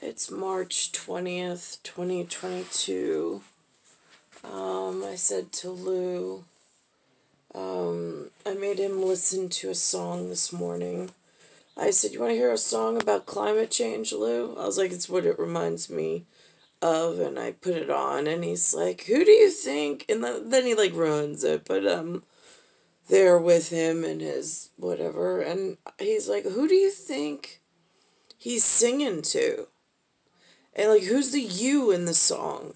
It's March 20th, 2022. I said to Lou, I made him listen to a song this morning. I said, you want to hear a song about climate change, Lou? I was like, it's what it reminds me of, and I put it on, and he's like, who do you think? And then he, like, ruins it, but, there with him and his whatever, and he's like, who do you think he's singing to? And, like, who's the you in the song?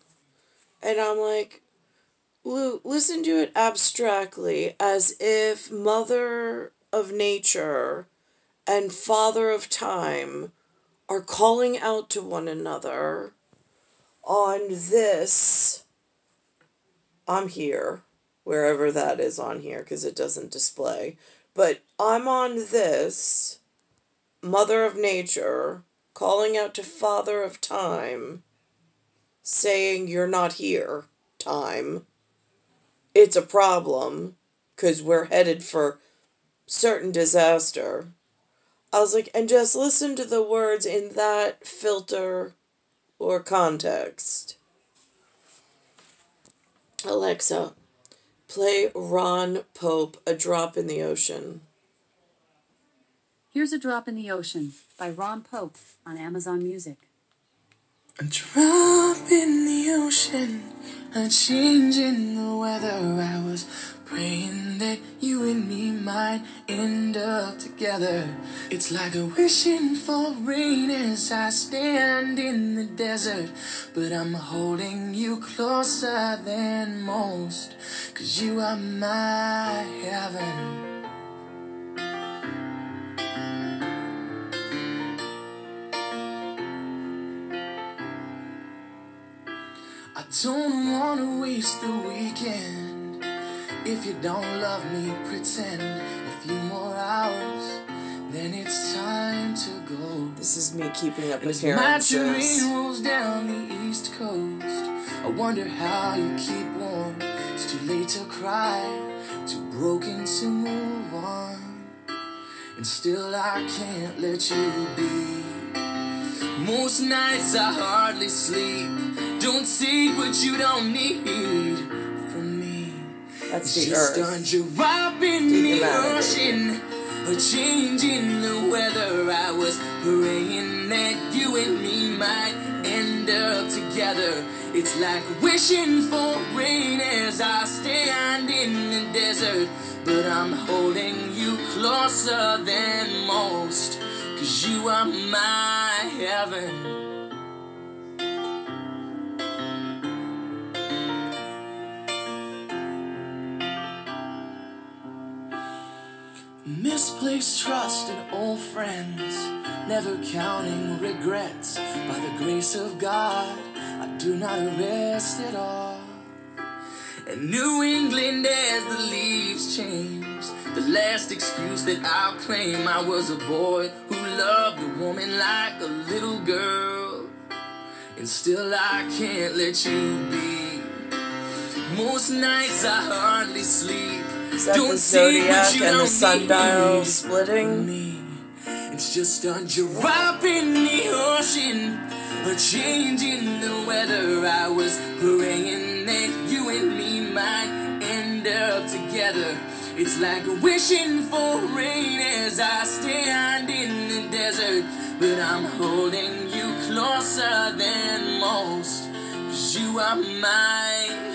And I'm like, Lou, listen to it abstractly, as if Mother of Nature and Father of Time are calling out to one another on this, I'm here, wherever that is on here, because it doesn't display, but I'm on this, Mother of Nature, calling out to Father of Time, saying, you're not here, Time. It's a problem, because we're headed for certain disaster. I was like, and just listen to the words in that filter or context. Alexa, play Ron Pope, A Drop in the Ocean. Here's A Drop in the Ocean by Ron Pope on Amazon Music. A drop in the ocean, a change in the weather. I was praying that you and me might end up together. It's like a wishing for rain as I stand in the desert. But I'm holding you closer than most, 'cause you are my heaven. I don't wanna waste the weekend. If you don't love me, pretend a few more hours, then it's time to go. This is me keeping up As appearances. my train rolls down the east coast, I wonder how you keep warm. It's too late to cry, too broken to move on, and still I can't let you be. Most nights I hardly sleep. Don't take what you don't need from me. That's the Just earth. a drop in the ocean, a change in the weather. I was praying that you and me might end up together. It's like wishing for rain as I stand in the desert. But I'm holding you closer than most, 'cause you are my heaven. Misplaced trust in old friends, never counting regrets. By the grace of God, I do not rest at all. And New England as the leaves change, the last excuse that I'll claim. I was a boy who loved a woman like a little girl, and still I can't let you be. Most nights I hardly sleep. Is that the zodiac and the sundial splitting? Me. It's just a drop in the ocean, a change in the weather. I was praying that you and me might end up together. It's like wishing for rain as I stand in the desert. But I'm holding you closer than most, 'cause you are mine.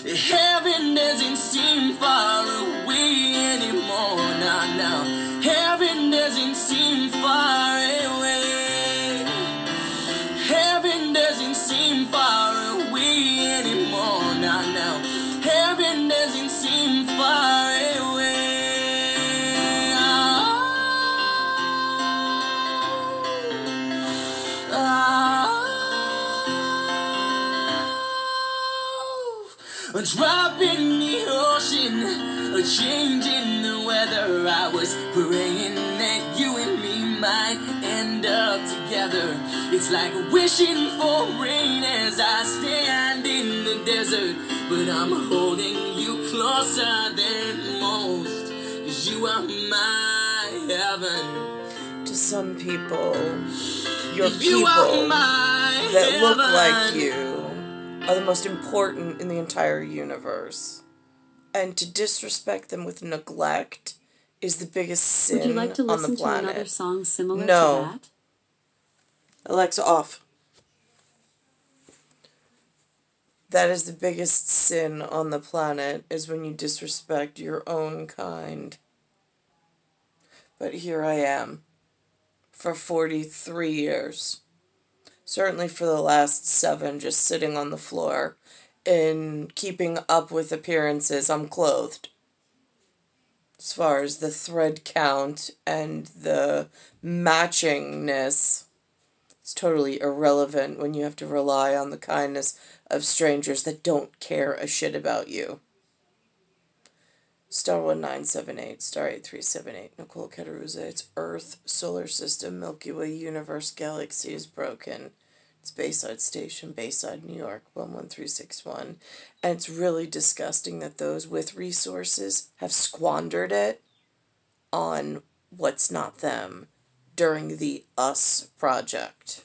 Heaven doesn't seem far away anymore. Now, heaven doesn't seem far away. Heaven doesn't seem far away anymore. Now, heaven doesn't seem far away. A drop in the ocean, a change in the weather. I was praying that you and me might end up together. It's like wishing for rain as I stand in the desert. But I'm holding you closer than most, 'cause you are my heaven. To some people, your You are people my that look like heaven. you are the most important in the entire universe. And to disrespect them with neglect is the biggest sin Would you like to on the listen to another planet. song similar No. to that? Alexa, off. That is the biggest sin on the planet, is when you disrespect your own kind. But here I am, for 43 years. Certainly for the last 7, just sitting on the floor. In keeping up with appearances, I'm clothed. As far as the thread count and the matchingness, it's totally irrelevant when you have to rely on the kindness of strangers that don't care a shit about you. Star 1978, Star 8378, Nicole, Cattaruzza. It's Earth, Solar System, Milky Way, Universe, Galaxy is broken. It's Bayside Station, Bayside, New York, 11361. And it's really disgusting that those with resources have squandered it on what's not them during the Us project.